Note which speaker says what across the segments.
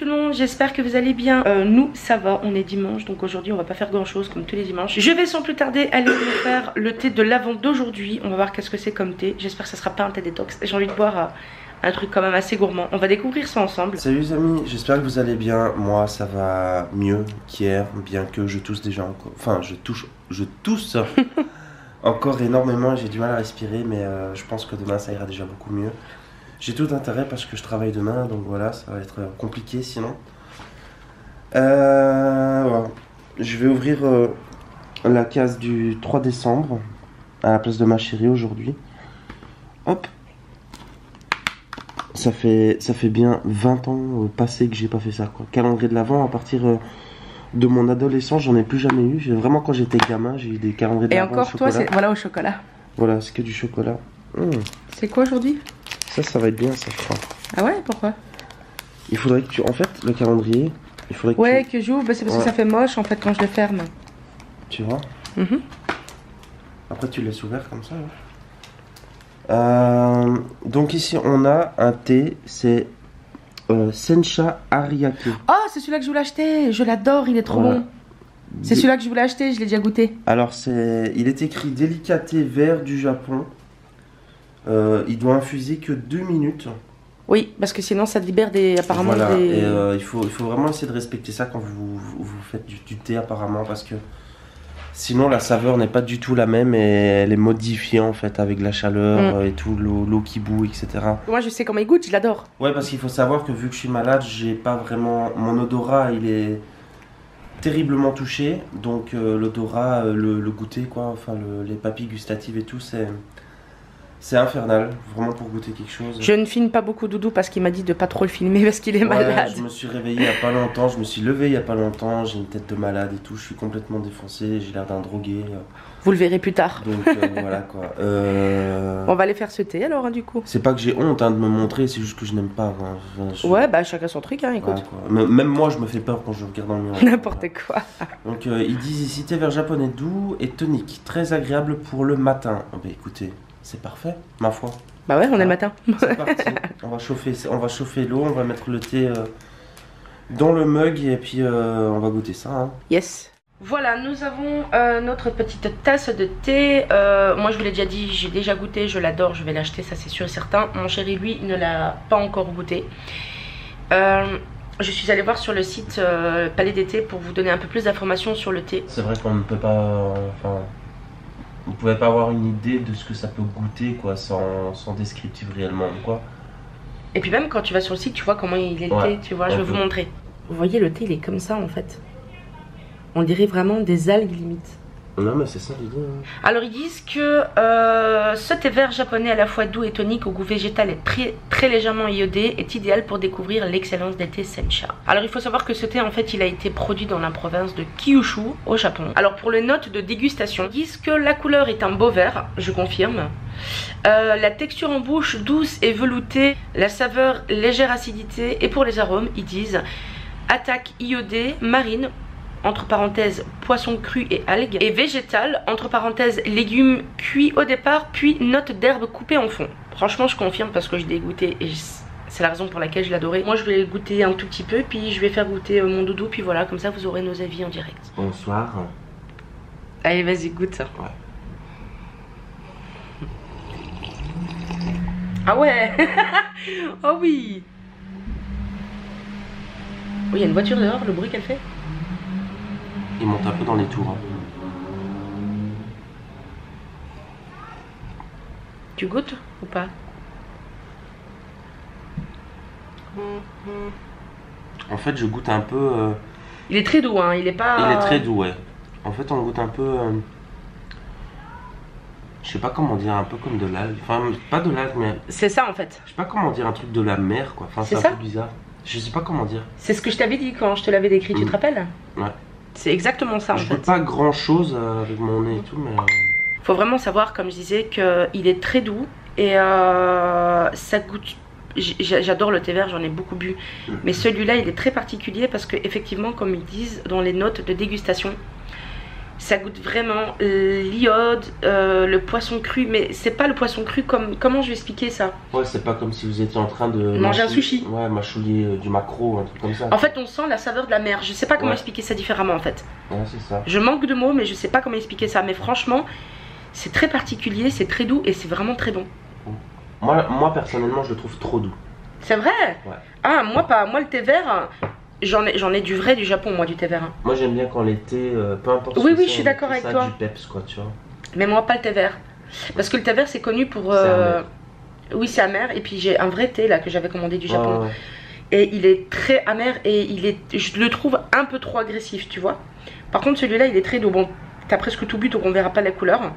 Speaker 1: tout le monde, j'espère que vous allez bien. Nous ça va, on est dimanche, donc aujourd'hui on va pas faire grand chose comme tous les dimanches. Je vais sans plus tarder aller me faire le thé de lavande d'aujourd'hui. On va voir qu'est-ce que c'est comme thé. J'espère que ça sera pas un thé détox. J'ai envie de boire un truc quand même assez gourmand. On va découvrir ça ensemble.
Speaker 2: Salut les amis, j'espère que vous allez bien. Moi ça va mieux qu'hier, bien que je tousse déjà encore. Enfin je tousse encore énormément, j'ai du mal à respirer, mais je pense que demain ça ira déjà beaucoup mieux. J'ai tout intérêt parce que je travaille demain, donc voilà, ça va être compliqué sinon. Voilà. Je vais ouvrir la case du 3 décembre à la place de ma chérie aujourd'hui. Hop. Ça fait bien 20 ans passés que j'ai pas fait ça, quoi. Calendrier de l'Avent à partir de mon adolescence, j'en ai plus jamais eu. Vraiment quand j'étais gamin, j'ai eu des calendriers de l'Avent.
Speaker 1: Et encore toi, c'est voilà au chocolat.
Speaker 2: Voilà, c'est que du chocolat.
Speaker 1: C'est quoi aujourd'hui?
Speaker 2: Ça va être bien, ça, je crois.
Speaker 1: Ah ouais, pourquoi?
Speaker 2: Il faudrait que tu... En fait, le calendrier, il faudrait que
Speaker 1: ouais, que j'ouvre, bah, c'est parce que ça fait moche, en fait, quand je le ferme.
Speaker 2: Tu vois? Après, tu le laisses ouvert comme ça, donc ici, on a un thé, c'est Sencha Ariake.
Speaker 1: Oh, c'est celui-là que je voulais acheter. Je l'adore, il est trop bon. C'est celui-là que je voulais acheter, je l'ai déjà goûté.
Speaker 2: Alors, il est écrit délicat thé vert du Japon. Il doit infuser que 2 minutes.
Speaker 1: Oui, parce que sinon ça libère apparemment
Speaker 2: voilà.
Speaker 1: des...
Speaker 2: Et il faut vraiment essayer de respecter ça quand vous faites du thé apparemment, parce que sinon la saveur n'est pas du tout la même et elle est modifiée en fait avec la chaleur et tout, l'eau qui bout, etc.
Speaker 1: Moi je sais comment il goûte, je l'adore.
Speaker 2: Ouais, parce qu'il faut savoir que vu que je suis malade, j'ai pas vraiment... Mon odorat il est terriblement touché, donc l'odorat, le goûter quoi, enfin les papilles gustatives et tout, c'est infernal, vraiment pour goûter quelque chose.
Speaker 1: Je ne filme pas beaucoup Doudou parce qu'il m'a dit de pas trop le filmer parce qu'il est malade.
Speaker 2: Je me suis réveillé il y a pas longtemps, je me suis levé il y a pas longtemps, j'ai une tête de malade et tout, je suis complètement défoncé, j'ai l'air d'un drogué.
Speaker 1: Vous le verrez plus tard.
Speaker 2: Donc voilà quoi.
Speaker 1: On va aller faire ce thé alors du coup.
Speaker 2: C'est pas que j'ai honte de me montrer, c'est juste que je n'aime pas.
Speaker 1: Ouais, bah chacun son truc, hein, écoute.
Speaker 2: Voilà, même moi je me fais peur quand je regarde dans le miroir.
Speaker 1: N'importe quoi.
Speaker 2: Donc ils disent ici thé vert japonais doux et tonique, très agréable pour le matin. Oh, bah écoutez. C'est parfait, ma foi.
Speaker 1: Bah ouais, on est le matin.
Speaker 2: C'est parti. On va chauffer l'eau, on va mettre le thé dans le mug et puis on va goûter ça. Hein.
Speaker 1: Yes. Voilà, nous avons notre petite tasse de thé. Moi, je vous l'ai déjà dit, j'ai déjà goûté, je l'adore, je vais l'acheter, ça c'est sûr et certain. Mon chéri, lui, ne l'a pas encore goûté. Je suis allée voir sur le site Palais des Thés pour vous donner un peu plus d'informations sur le thé.
Speaker 2: C'est vrai qu'on ne peut pas... Enfin, vous pouvez pas avoir une idée de ce que ça peut goûter quoi, sans descriptif réellement quoi.
Speaker 1: Et puis même quand tu vas sur le site, tu vois comment il est le thé, tu vois, je vais vous montrer. Vous voyez, le thé il est comme ça en fait. On dirait vraiment des algues limite.
Speaker 2: Non mais c'est ça l'idée. Hein.
Speaker 1: Alors ils disent que ce thé vert japonais à la fois doux et tonique au goût végétal et très légèrement iodé est idéal pour découvrir l'excellence des thés Sencha. Alors il faut savoir que ce thé en fait il a été produit dans la province de Kyushu au Japon. Alors pour les notes de dégustation, ils disent que la couleur est un beau vert, je confirme. La texture en bouche douce et veloutée, la saveur légère acidité et pour les arômes ils disent attaque iodée, marine, entre parenthèses poisson cru et algues, et végétal, entre parenthèses légumes cuits au départ, puis notes d'herbe coupées en fond. Franchement je confirme parce que je l'ai goûté et c'est la raison pour laquelle je l'adorais. Moi je vais le goûter un tout petit peu, puis je vais faire goûter mon doudou, puis voilà, comme ça vous aurez nos avis en direct.
Speaker 2: Bonsoir.
Speaker 1: Allez vas-y goûte.
Speaker 2: Ouais.
Speaker 1: Ah ouais. Oh oui. Oui, il y a une voiture dehors, le bruit qu'elle fait.
Speaker 2: Il monte un peu dans les tours. Hein.
Speaker 1: Tu goûtes ou pas?
Speaker 2: En fait, je goûte un peu...
Speaker 1: Il est très doux, hein, il est pas...
Speaker 2: Il est très doux, ouais. En fait, on goûte un peu... Je sais pas comment dire, un peu comme de l'algue. Enfin, pas de l'algue, mais...
Speaker 1: C'est ça, en fait.
Speaker 2: Je sais pas comment dire, un truc de la mer, quoi. Enfin, c'est un peu bizarre. Je sais pas comment dire.
Speaker 1: C'est ce que je t'avais dit quand je te l'avais décrit, tu te rappelles?
Speaker 2: Ouais.
Speaker 1: C'est exactement ça, en fait.
Speaker 2: Je goûte pas grand-chose avec mon nez et tout, mais...
Speaker 1: Faut vraiment savoir, comme je disais, qu'il est très doux. Et ça goûte... J'adore le thé vert, j'en ai beaucoup bu. Mais celui-là, il est très particulier parce que effectivement, comme ils disent dans les notes de dégustation, Ça goûte vraiment l'iode, le poisson cru, mais c'est pas le poisson cru comme... Comment je vais expliquer ça?
Speaker 2: Ouais, c'est pas comme si vous étiez en train de...
Speaker 1: manger un sushi.
Speaker 2: Ouais, mâchouiller du maquereau, un truc comme ça.
Speaker 1: En fait, on sent la saveur de la mer. Je sais pas comment expliquer ça différemment en fait.
Speaker 2: Ouais, c'est ça.
Speaker 1: Je manque de mots, mais je sais pas comment expliquer ça. Mais franchement, c'est très particulier, c'est très doux et c'est vraiment très bon.
Speaker 2: Moi personnellement, je le trouve trop doux.
Speaker 1: C'est vrai?
Speaker 2: Ouais.
Speaker 1: Ah, moi pas. Moi, le thé vert... J'en ai du vrai du Japon, moi, du thé vert.
Speaker 2: Moi, j'aime bien quand l'été, peu importe.
Speaker 1: Oui, oui, je suis d'accord avec toi.
Speaker 2: Du peps, quoi, tu vois.
Speaker 1: Mais moi, pas le thé vert. Parce que le thé vert, c'est connu pour... Oui, c'est amer. Et puis, j'ai un vrai thé, là, que j'avais commandé du Japon.
Speaker 2: Ouais.
Speaker 1: Et il est très amer et je le trouve un peu trop agressif, tu vois. Par contre, celui-là, il est très doux. Bon, t'as presque tout bu, donc on verra pas la couleur.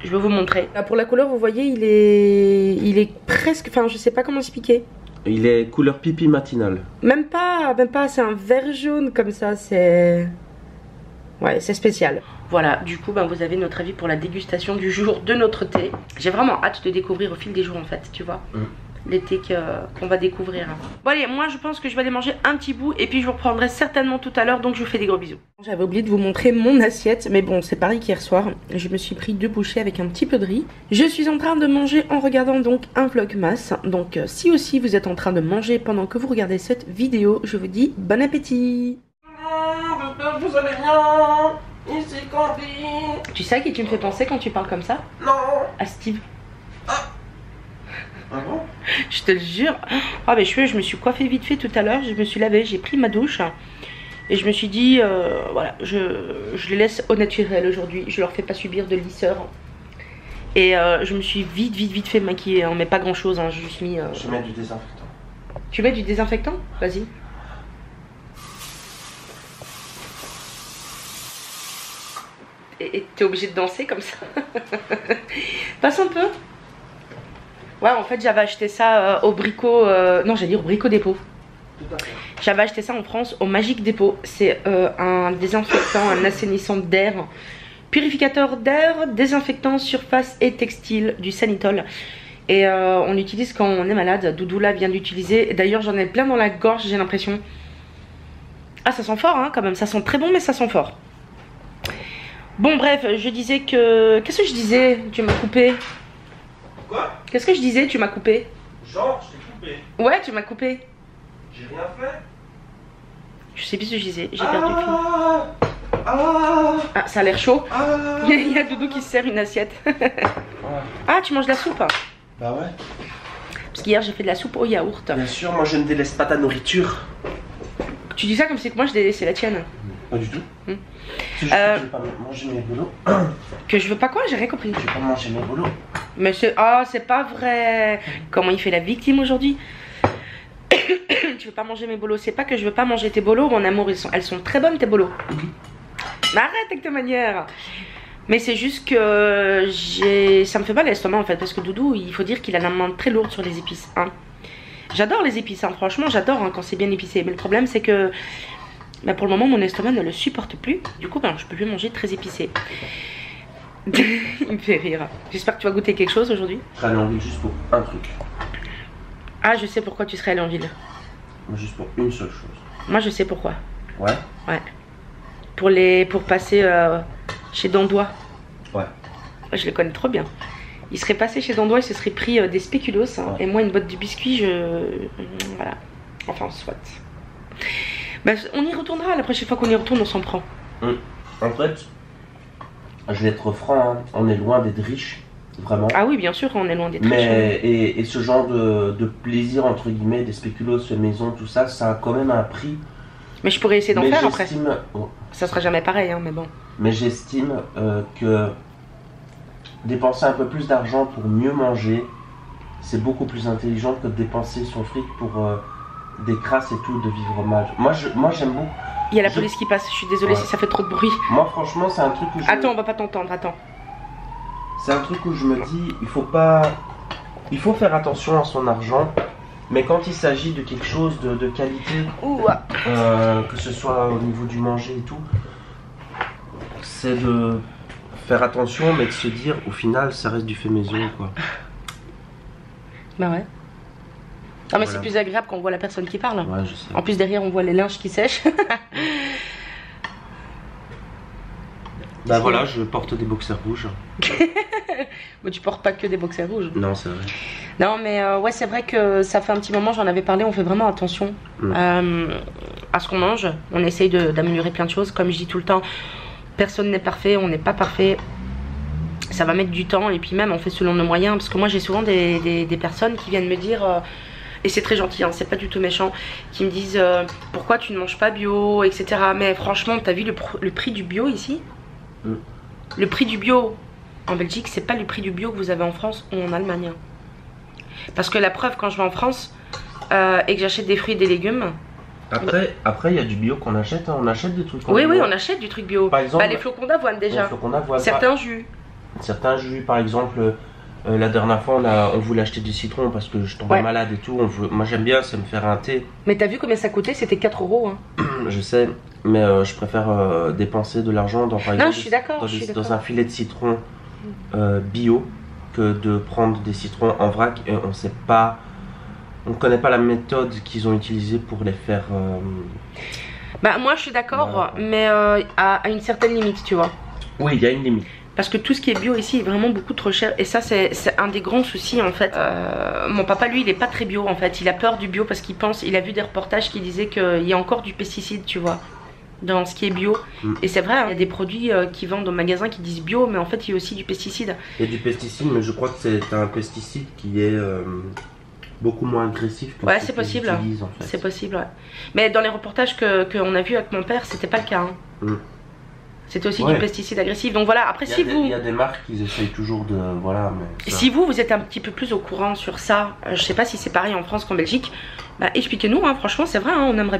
Speaker 1: Je vais vous montrer. Là, pour la couleur, vous voyez, il est presque... Enfin, je sais pas comment expliquer.
Speaker 2: Il est couleur pipi matinale.
Speaker 1: Même pas, c'est un vert jaune comme ça, c'est... Ouais, c'est spécial. Voilà, du coup, ben, vous avez notre avis pour la dégustation du jour de notre thé. J'ai vraiment hâte de découvrir au fil des jours, en fait, tu vois. Les thés qu'on va découvrir. Bon allez, moi je pense que je vais aller manger un petit bout et puis je vous reprendrai certainement tout à l'heure, donc je vous fais des gros bisous. J'avais oublié de vous montrer mon assiette, mais bon c'est pareil qu'hier soir. Je me suis pris 2 bouchées avec un petit peu de riz. Je suis en train de manger en regardant donc un vlogmas. Donc si aussi vous êtes en train de manger pendant que vous regardez cette vidéo, je vous dis bon appétit.
Speaker 2: J'espère que vous allez bien. Ici Candy.
Speaker 1: Tu sais à qui tu me fais penser quand tu parles comme ça?
Speaker 2: Non.
Speaker 1: À Steve.
Speaker 2: Ah bon?
Speaker 1: Je te le jure. Ah ben je me suis coiffée vite fait tout à l'heure. Je me suis lavée, j'ai pris ma douche. Et je me suis dit, voilà, je les laisse au naturel aujourd'hui. Je leur fais pas subir de lisseur. Et je me suis vite fait maquiller. Hein, mais pas grand chose, hein, j'ai juste mis...
Speaker 2: Je vais mettre du désinfectant.
Speaker 1: Tu mets du désinfectant? Vas-y. Et t'es obligé de danser comme ça. Passe un peu. Ouais, en fait, j'avais acheté ça au Brico... non, j'allais dire au Brico Dépôt. J'avais acheté ça en France au Magique Dépôt. C'est un désinfectant, un assainissant d'air, purificateur d'air, désinfectant surface et textile, du Sanitol. Et on l'utilise quand on est malade. Doudou là vient d'utiliser. D'ailleurs, j'en ai plein dans la gorge, j'ai l'impression. Ah, ça sent fort, hein, quand même. Ça sent très bon, mais ça sent fort. Bon, bref, je disais que... Qu'est-ce que je disais? Tu m'as coupé.
Speaker 2: Quoi?
Speaker 1: Qu'est-ce que je disais? Tu m'as coupé.
Speaker 2: Genre, je t'ai coupé.
Speaker 1: Ouais, tu m'as coupé.
Speaker 2: J'ai rien fait.
Speaker 1: Je sais plus ce que je disais. J'ai perdu le fil. Ah, ça a l'air chaud. Il y a Doudou qui se sert une assiette. Ah, tu manges de la soupe?
Speaker 2: Bah ouais.
Speaker 1: Parce qu'hier, j'ai fait de la soupe au yaourt.
Speaker 2: Bien sûr, moi je ne délaisse pas ta nourriture.
Speaker 1: Tu dis ça comme si que moi je délaissais la tienne.
Speaker 2: Pas du tout. C'est juste que je vais pas manger mes boulots.
Speaker 1: Que je veux pas quoi? J'ai rien compris.
Speaker 2: Je vais pas manger mes boulots.
Speaker 1: Mais c'est... Ah, c'est pas vrai. Comment il fait la victime aujourd'hui? Tu veux pas manger mes bolos? C'est pas que je veux pas manger tes bolos, mon amour, elles sont très bonnes tes bolos. Mais arrête avec tes manières. Mais c'est juste que ça me fait mal l'estomac en fait, parce que Doudou, il faut dire qu'il a la main très lourde sur les épices. Hein. J'adore les épices, hein. Franchement j'adore hein, quand c'est bien épicé. Mais le problème c'est que bah, pour le moment mon estomac ne le supporte plus. Du coup ben, je peux plus manger très épicé. Il me fait rire. J'espère que tu vas goûter quelque chose aujourd'hui.
Speaker 2: Je serais allé en ville juste pour un truc.
Speaker 1: Ah, je sais pourquoi tu serais allé en ville.
Speaker 2: Juste pour une seule chose.
Speaker 1: Moi je sais pourquoi.
Speaker 2: Ouais.
Speaker 1: Ouais. Pour passer chez Dandois.
Speaker 2: Ouais.
Speaker 1: Je le connais trop bien. Il serait passé chez Dandois, il se serait pris des spéculoos. Hein, et moi une boîte de biscuits, voilà. Enfin, soit. Bah, on y retournera, la prochaine fois qu'on y retourne, on s'en prend.
Speaker 2: En fait, je vais être franc, hein, on est loin d'être riches. Vraiment.
Speaker 1: Ah oui, bien sûr, on est loin des triches.
Speaker 2: Mais et ce genre de plaisir entre guillemets, des spéculoos fait maison, tout ça, ça a quand même un prix.
Speaker 1: Mais je pourrais essayer d'en faire après.
Speaker 2: Oh.
Speaker 1: Ça sera jamais pareil, hein, mais bon.
Speaker 2: Mais j'estime que dépenser un peu plus d'argent pour mieux manger, c'est beaucoup plus intelligent que de dépenser son fric pour des crasses et tout, de vivre mal. Moi j'aime beaucoup.
Speaker 1: Il y a la police qui passe, je suis désolée si ça fait trop de bruit.
Speaker 2: Moi franchement c'est un truc où
Speaker 1: Attends, on va pas t'entendre, attends.
Speaker 2: C'est un truc où je me dis, il faut faire attention à son argent, mais quand il s'agit de quelque chose de qualité, que ce soit au niveau du manger et tout, c'est de faire attention, mais de se dire, au final, ça reste du fait maison, quoi.
Speaker 1: Bah ouais. Ah mais voilà. C'est plus agréable quand on voit la personne qui parle.
Speaker 2: Ouais, je sais.
Speaker 1: En plus derrière on voit les linges qui sèchent.
Speaker 2: Bah voilà, je porte des boxers rouges.
Speaker 1: Mais tu portes pas que des boxers rouges.
Speaker 2: Non, c'est vrai.
Speaker 1: Non, mais ouais, c'est vrai que ça fait un petit moment, j'en avais parlé, on fait vraiment attention à ce qu'on mange. On essaye d'améliorer plein de choses. Comme je dis tout le temps, personne n'est parfait, on n'est pas parfait. Ça va mettre du temps et puis même on fait selon nos moyens. Parce que moi j'ai souvent des personnes qui viennent me dire, et c'est très gentil, hein, c'est pas du tout méchant, qui me disent pourquoi tu ne manges pas bio, etc. Mais franchement, t'as vu le prix du bio ici? Le prix du bio en Belgique, c'est pas le prix du bio que vous avez en France ou en Allemagne. Parce que la preuve, quand je vais en France et que j'achète des fruits et des légumes.
Speaker 2: Après il y a du bio qu'on achète, hein. On achète des trucs.
Speaker 1: Oui, on achète du truc bio.
Speaker 2: Par exemple,
Speaker 1: les flocons d'avoine déjà.
Speaker 2: Les flocons d'avoine.
Speaker 1: Certains jus.
Speaker 2: Certains jus, par exemple, la dernière fois on voulait acheter du citron parce que je tombais malade et tout. Moi j'aime bien, ça me faire un thé.
Speaker 1: Mais t'as vu combien ça coûtait? C'était 4 €. Hein.
Speaker 2: Je sais, mais je préfère dépenser de l'argent dans, par exemple,
Speaker 1: non, je suis d'accord.
Speaker 2: Dans un filet de citron bio que de prendre des citrons en vrac et on sait pas, on connaît pas la méthode qu'ils ont utilisée pour les faire.
Speaker 1: Bah moi je suis d'accord, mais à une certaine limite, tu vois.
Speaker 2: Oui, il y a une limite.
Speaker 1: Parce que tout ce qui est bio ici est vraiment beaucoup trop cher. Et ça c'est un des grands soucis en fait. Mon papa lui il est pas très bio en fait. Il a peur du bio parce il a vu des reportages qui disaient qu'il y a encore du pesticide, tu vois, dans ce qui est bio. Et c'est vrai, il y a des produits qui vendent au magasin qui disent bio, mais en fait il y a aussi du pesticide.
Speaker 2: Il y a du pesticide, mais je crois que c'est un pesticide qui est beaucoup moins agressif que
Speaker 1: c'est possible.
Speaker 2: En fait.
Speaker 1: C'est possible, ouais. Mais dans les reportages qu'on a vus avec mon père, c'était pas le cas. Hein. C'était aussi du pesticide agressif. Donc voilà, après si vous...
Speaker 2: Il y a des marques qui essayent toujours de... Voilà, mais...
Speaker 1: Si vous êtes un petit peu plus au courant sur ça, je sais pas si c'est pareil en France qu'en Belgique, bah expliquez-nous, hein, franchement c'est vrai, hein, on aimerait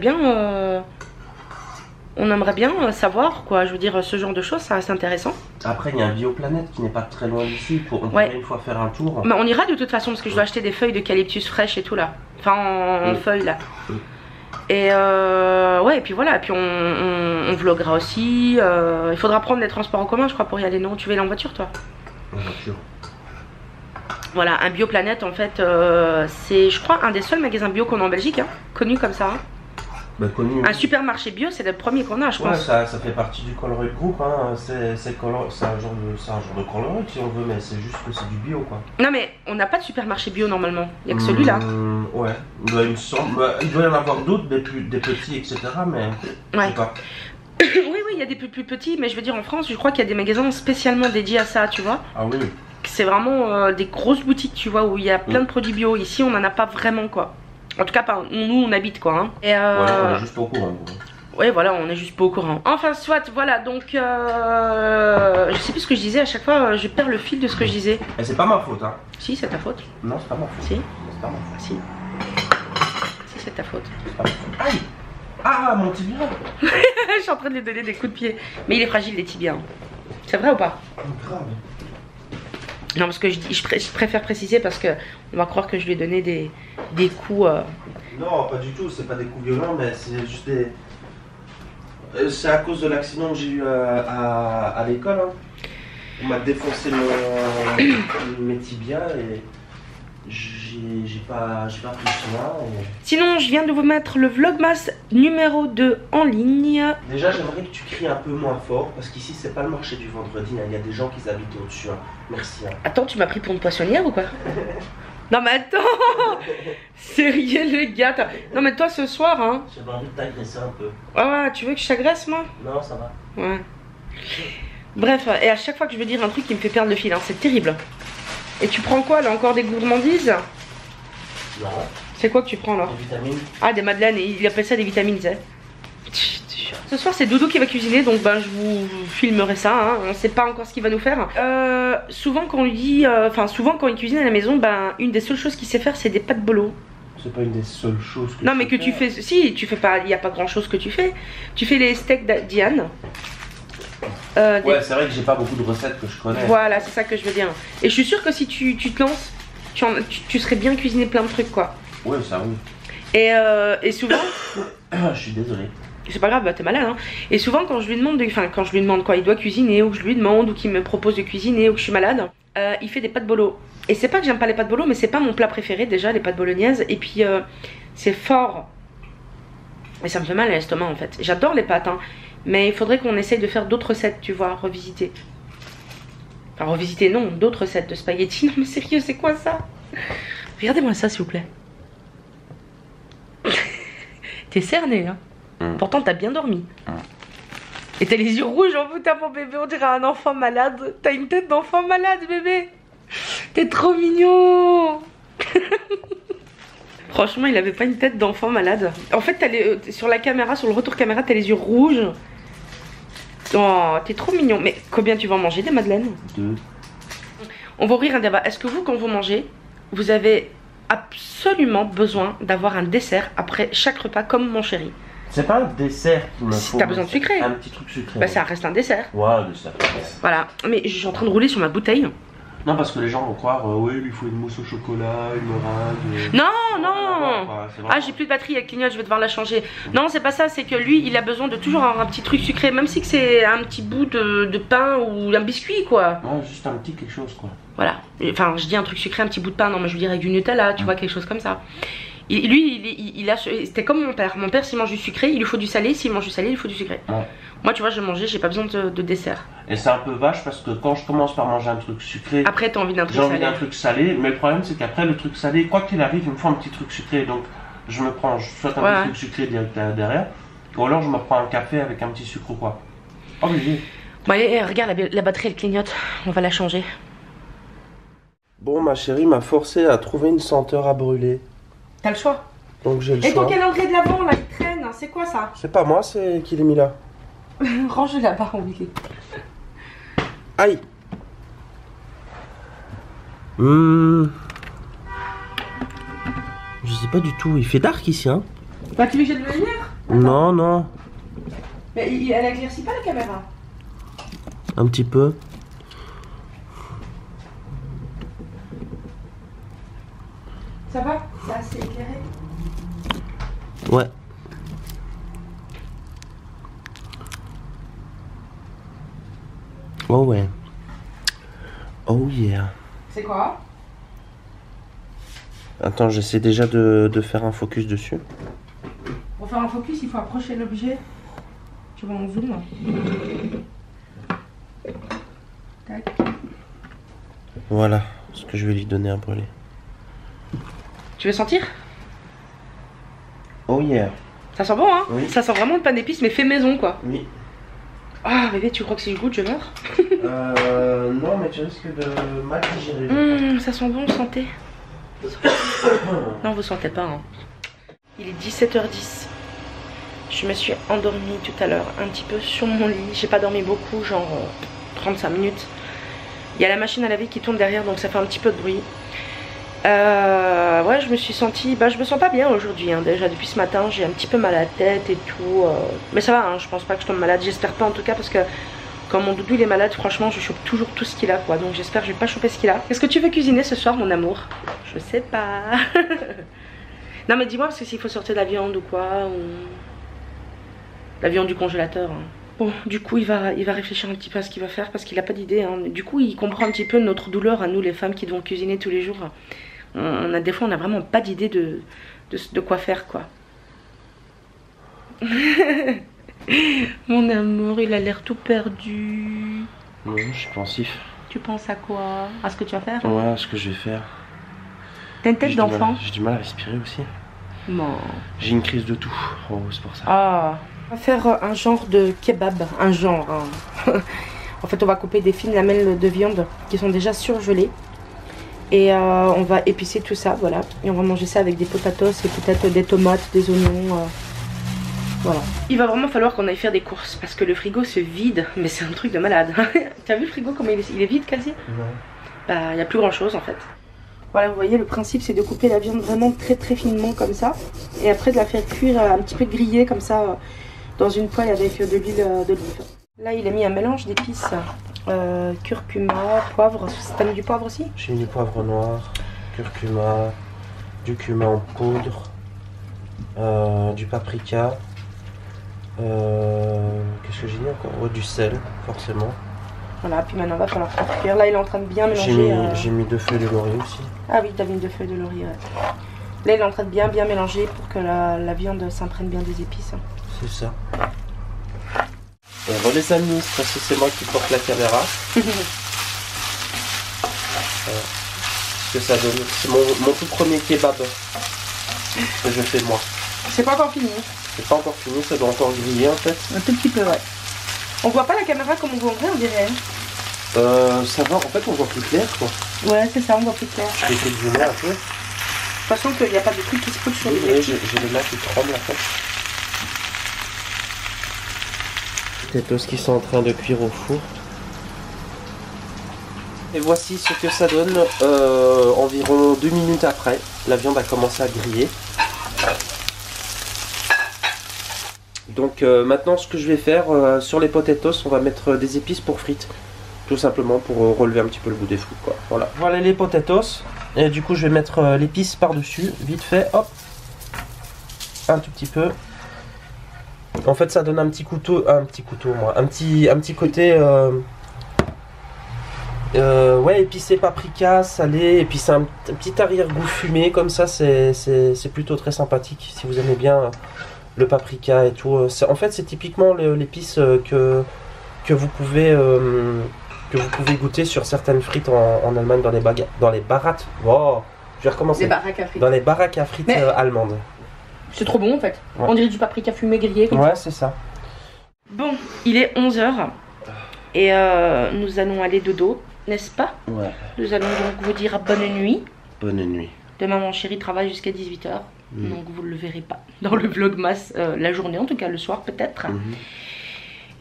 Speaker 1: bien savoir, quoi. Je veux dire, ce genre de choses, ça reste intéressant. Après,
Speaker 2: il y a un Bioplanète qui n'est pas très loin d'ici. On pourrait une fois faire un tour.
Speaker 1: Mais on ira de toute façon, parce que je dois acheter des feuilles d'eucalyptus fraîches et tout là. Enfin, en feuilles là. Et ouais, et puis voilà, et puis on vloguera aussi. Il faudra prendre des transports en commun, je crois, pour y aller. Non, tu vas aller en voiture, toi?
Speaker 2: En voiture.
Speaker 1: Voilà, un Bioplanète, en fait, c'est, je crois, un des seuls magasins bio qu'on a en Belgique, hein, connu comme ça. Hein.
Speaker 2: Bah, connu,
Speaker 1: un supermarché bio, c'est le premier qu'on a, je pense.
Speaker 2: Ça fait partie du Colruyt Group, hein. C'est un genre de Colruyt si on veut, mais c'est juste que c'est du bio, quoi.
Speaker 1: Non, mais on n'a pas de supermarché bio normalement, il n'y a que celui-là.
Speaker 2: Ouais, bah, il doit y en avoir d'autres, des petits, etc. Mais je sais pas.
Speaker 1: Oui, il y a des plus petits, mais je veux dire en France, je crois qu'il y a des magasins spécialement dédiés à ça, tu vois.
Speaker 2: Ah oui.
Speaker 1: C'est vraiment des grosses boutiques, tu vois, où il y a plein de produits bio. Ici, on n'en a pas vraiment, quoi. En tout cas, nous on habite quoi. Hein. Et
Speaker 2: voilà, on est juste pas au courant.
Speaker 1: Ouais, voilà, on est juste pas au courant. Enfin, soit, voilà, donc je sais plus ce que je disais, à chaque fois je perds le fil de ce que je disais.
Speaker 2: Et c'est pas ma faute, hein.
Speaker 1: Si, c'est ta faute.
Speaker 2: Non, c'est pas ma faute.
Speaker 1: Si.
Speaker 2: C'est pas ma faute.
Speaker 1: Si. Si, c'est ta faute.
Speaker 2: C'est pas ma faute. Aïe. Ah, mon tibia.
Speaker 1: Je suis en train de lui donner des coups de pied. Mais il est fragile, les tibias. C'est vrai ou pas?
Speaker 2: Grave.
Speaker 1: Non, parce que je préfère préciser parce que on va croire que je lui ai donné des coups.
Speaker 2: Non, pas du tout, c'est pas des coups violents, mais c'est juste des. C'est à cause de l'accident que j'ai eu à l'école. Hein. On m'a défoncé mes tibias et j'ai pas pris soin. Et...
Speaker 1: Sinon, je viens de vous mettre le Vlogmas numéro 2 en ligne.
Speaker 2: Déjà, j'aimerais que tu cries un peu moins fort parce qu'ici, c'est pas le marché du vendredi. Hein. Il y a des gens qui habitent au-dessus. Hein. Merci. Hein.
Speaker 1: Attends, tu m'as pris pour une poissonnière ou quoi? Non, mais attends. Sérieux, le gars. Non, mais toi, ce soir, hein.
Speaker 2: J'avais envie de t'agresser un peu.
Speaker 1: Ah ouais, tu veux que je t'agresse, moi?
Speaker 2: Non, ça va.
Speaker 1: Ouais. Bref, et à chaque fois que je veux dire un truc, il me fait perdre le fil. Hein. C'est terrible. Et tu prends quoi là? Encore des gourmandises?
Speaker 2: Non.
Speaker 1: C'est quoi que tu prends là?
Speaker 2: Des vitamines.
Speaker 1: Ah, des madeleines, il appelle ça des vitamines, tu sais. Ce soir c'est Doudou qui va cuisiner, donc ben, je vous filmerai ça, hein. On sait pas encore ce qu'il va nous faire. Souvent quand on lui dit, souvent quand il cuisine à la maison, ben une des seules choses qu'il sait faire c'est des pâtes bolo.
Speaker 2: C'est pas une des seules choses que
Speaker 1: non mais que tu fais, si tu fais pas, il n'y a pas grand chose que tu fais. Tu fais les steaks d'Diane.
Speaker 2: Ouais, c'est vrai que j'ai pas beaucoup de recettes que je connais.
Speaker 1: Voilà, c'est ça que je veux dire. Et je suis sûre que si tu te lances, tu serais bien cuisiner plein de trucs quoi.
Speaker 2: Ouais, ça oui.
Speaker 1: Et souvent...
Speaker 2: Je suis désolé.
Speaker 1: C'est pas grave, bah t'es malade hein. Et souvent quand je lui demande, quand je lui demande quoi il doit cuisiner, ou que je lui demande, ou qu'il me propose de cuisiner, ou que je suis malade, il fait des pâtes bolo. Et c'est pas que j'aime pas les pâtes bolo, mais c'est pas mon plat préféré déjà, les pâtes bolognaises. Et puis c'est fort. Et ça me fait mal à l'estomac en fait. J'adore les pâtes hein. Mais il faudrait qu'on essaye de faire d'autres recettes, tu vois, revisiter. Enfin, revisiter, non, d'autres recettes de spaghettis. Non, mais sérieux, c'est quoi ça? Regardez-moi ça, s'il vous plaît. T'es cerné, hein. Pourtant, t'as bien dormi. Et t'as les yeux rouges, en putain, mon bébé, on dirait un enfant malade. T'as une tête d'enfant malade, bébé. T'es trop mignon. Franchement, il avait pas une tête d'enfant malade. En fait, sur la caméra, sur le retour caméra, t'as les yeux rouges. Oh, t'es trop mignon. Mais combien tu vas en manger des madeleines?
Speaker 2: 2.
Speaker 1: On va ouvrir un débat. Est-ce que vous, quand vous mangez, vous avez absolument besoin d'avoir un dessert après chaque repas, comme mon chéri?
Speaker 2: C'est pas un dessert qu'il me
Speaker 1: Si
Speaker 2: faut.
Speaker 1: t'as besoin de sucré.
Speaker 2: Un petit truc sucré.
Speaker 1: Bah, ça reste un dessert.
Speaker 2: Ouais, dessert.
Speaker 1: Voilà. Mais je suis en train de rouler sur ma bouteille.
Speaker 2: Non, parce que les gens vont croire, oui, il lui faut une mousse au chocolat, une meringue.
Speaker 1: Non, non.
Speaker 2: C'est vraiment-
Speaker 1: Ah, j'ai plus de batterie, elle clignote, je vais devoir la changer. Non, c'est pas ça, c'est que lui, il a besoin de toujours avoir un petit truc sucré, même si c'est un petit bout de pain ou un biscuit, quoi.
Speaker 2: Ouais, juste un petit quelque chose, quoi.
Speaker 1: Voilà. Enfin, je dis un truc sucré, un petit bout de pain, non, mais je veux dire avec du Nutella, tu vois, quelque chose comme ça. C'était comme mon père. Mon père, s'il mange du sucré, il lui faut du salé. S'il mange du salé, il lui faut du sucré.
Speaker 2: Ouais.
Speaker 1: Moi, tu vois, je mangeais, j'ai pas besoin de dessert.
Speaker 2: Et c'est un peu vache parce que quand je commence par manger un truc sucré,
Speaker 1: Après, t'as envie d'un truc
Speaker 2: j'ai envie
Speaker 1: salé.
Speaker 2: d'un truc salé. Mais le problème, c'est qu'après, le truc salé, quoi qu'il arrive, il me faut un petit truc sucré. Donc, je me prends soit un petit truc sucré direct derrière, ou alors je me prends un café avec un petit sucre ou quoi. Obligé.
Speaker 1: Bon, allez, regarde, la batterie, elle clignote. On va la changer.
Speaker 2: Bon, ma chérie m'a forcé à trouver une senteur à brûler.
Speaker 1: T'as le choix.
Speaker 2: Donc j'ai le
Speaker 1: Et ton
Speaker 2: choix.
Speaker 1: calendrier de l'avant, là, il traîne. C'est quoi ça?
Speaker 2: C'est pas moi, c'est qui l'ai mis là.
Speaker 1: Range là-bas, où il est.
Speaker 2: Aïe. Je sais pas du tout, il fait dark ici, hein.
Speaker 1: Bah, tu veux que j'ai de la lumière?
Speaker 2: Non, non,
Speaker 1: Mais elle éclaircit pas la caméra.
Speaker 2: un petit peu.
Speaker 1: Ça va? C'est assez éclairé.
Speaker 2: Ouais. Oh ouais. Oh yeah.
Speaker 1: C'est quoi?
Speaker 2: Attends, j'essaie déjà de faire un focus dessus.
Speaker 1: Pour faire un focus, il faut approcher l'objet. Tu vois, on zoom. Tac.
Speaker 2: Voilà ce que je vais lui donner à brûler.
Speaker 1: Tu veux sentir?
Speaker 2: Oh yeah.
Speaker 1: Ça sent bon, hein?
Speaker 2: Oui.
Speaker 1: Ça sent vraiment le pain d'épices, mais fait maison, quoi.
Speaker 2: Oui.
Speaker 1: Ah, bébé, tu crois que si je goûte, je meurs?
Speaker 2: Non, mais tu risques de mal digérer.
Speaker 1: Ça sent bon, santé. Non, vous sentez pas, hein. Il est 17h10. Je me suis endormie tout à l'heure, un petit peu sur mon lit. J'ai pas dormi beaucoup, genre 35 minutes. Il y a la machine à laver qui tourne derrière, donc ça fait un petit peu de bruit. Ouais, je me suis sentie... Bah, je me sens pas bien aujourd'hui, hein. Déjà, depuis ce matin, j'ai un petit peu mal à la tête et tout. Mais ça va, hein, je pense pas que je tombe malade. J'espère pas, en tout cas, parce que quand mon doudou il est malade, franchement, je chope toujours tout ce qu'il a, quoi. Donc j'espère que je vais pas choper ce qu'il a. Qu'est-ce que tu veux cuisiner ce soir, mon amour? Je sais pas. Non, mais dis-moi, parce que s'il faut sortir de la viande ou quoi, ou... La viande du congélateur, hein. Bon, du coup, il va réfléchir un petit peu à ce qu'il va faire, parce qu'il a pas d'idée, hein. Du coup, il comprend un petit peu notre douleur à nous, les femmes qui devons cuisiner tous les jours. Des fois, on a vraiment pas d'idée de quoi faire, quoi. Mon amour, il a l'air tout perdu.
Speaker 2: Non, je suis pensif.
Speaker 1: Tu penses à quoi? À ce que tu vas faire?
Speaker 2: Ouais, ce que je vais faire.
Speaker 1: T'as une tête d'enfant?
Speaker 2: J'ai du mal à respirer aussi.
Speaker 1: Non.
Speaker 2: J'ai une crise de tout. Oh, c'est pour ça.
Speaker 1: Ah. On va faire un genre de kebab. Un genre. Hein. En fait, on va couper des fines lamelles de viande qui sont déjà surgelées. Et on va épicer tout ça, voilà. Et on va manger ça avec des potatoes et peut-être des tomates, des oignons. Voilà. Il va vraiment falloir qu'on aille faire des courses parce que le frigo se vide. Mais c'est un truc de malade. T'as vu le frigo comment il est vide, quasi?
Speaker 2: Ouais.
Speaker 1: Bah, il n'y a plus grand chose en fait. Voilà, vous voyez, le principe c'est de couper la viande vraiment très très finement comme ça. Et après de la faire cuire un petit peu grillée comme ça dans une poêle avec de l'huile d'olive. Là, il a mis un mélange d'épices. Curcuma, poivre. T'as mis du poivre aussi?
Speaker 2: J'ai mis du poivre noir, curcuma, du cumin en poudre, du paprika. Qu'est-ce que j'ai mis encore? Ouais, du sel, forcément.
Speaker 1: Voilà, puis maintenant, il va falloir faire cuire. Là, il est en train de bien mélanger.
Speaker 2: J'ai mis 2 feuilles de laurier aussi.
Speaker 1: Ah oui, t'as mis 2 feuilles de laurier. Ouais. Là, il est en train de bien mélanger pour que la viande s'imprègne bien des épices.
Speaker 2: C'est ça. Bon les amis, parce que c'est moi qui porte la caméra. Ce que ça donne. C'est mon tout premier kebab que je fais moi.
Speaker 1: C'est pas encore fini.
Speaker 2: C'est pas encore fini, ça doit encore griller en fait.
Speaker 1: Un tout petit peu, ouais. On voit pas la caméra comme on voit en vrai, on dirait.
Speaker 2: Ça va, en fait on voit plus clair quoi.
Speaker 1: Ouais, c'est ça, on voit plus clair.
Speaker 2: Je vais essayer de zoomer un peu.
Speaker 1: De toute façon, qu'il n'y a pas de truc qui se pousse sur les
Speaker 2: Oui, j'ai les mains qui tremblent en fait. Potatoes qui sont en train de cuire au four. Et voici ce que ça donne environ 2 minutes après. La viande a commencé à griller. Donc maintenant ce que je vais faire sur les potatoes, on va mettre des épices pour frites. Tout simplement pour relever un petit peu le goût des fruits quoi. Voilà. Voilà les potatoes. Et du coup je vais mettre l'épice par dessus, vite fait, hop. Un tout petit peu. En fait ça donne un petit couteau moi, un petit côté ouais, épicé, paprika, salé, et puis c'est un petit arrière-goût fumé comme ça, c'est plutôt très sympathique si vous aimez bien le paprika et tout. En fait c'est typiquement l'épice que vous pouvez goûter sur certaines frites en Allemagne dans les barattes. Wow, je vais recommencer.
Speaker 1: Les baraques à frites.
Speaker 2: Dans les baraques à frites allemandes.
Speaker 1: C'est trop bon en fait.
Speaker 2: Ouais.
Speaker 1: On dirait du paprika fumé grillé comme
Speaker 2: Ouais,
Speaker 1: ça.
Speaker 2: c'est ça.
Speaker 1: Bon, il est 11h et nous allons aller dodo, n'est-ce pas?
Speaker 2: Ouais.
Speaker 1: Nous allons donc vous dire bonne nuit.
Speaker 2: Bonne nuit.
Speaker 1: Demain mon chéri travaille jusqu'à 18h, donc vous ne le verrez pas dans le vlogmas la journée, en tout cas le soir peut-être.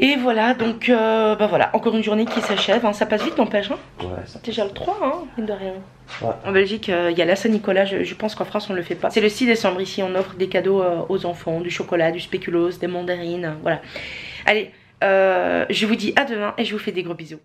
Speaker 1: Et voilà, donc bah voilà, encore une journée qui s'achève, hein. Ça passe vite n'empêche, hein.
Speaker 2: Ouais, ça...
Speaker 1: Déjà le 3, hein, mine de rien.
Speaker 2: Ouais.
Speaker 1: En Belgique, il y a la Saint-Nicolas, je pense qu'en France on le fait pas. C'est le 6 décembre ici, on offre des cadeaux aux enfants, du chocolat, du spéculoos, des mandarines, voilà. Allez, je vous dis à demain et je vous fais des gros bisous.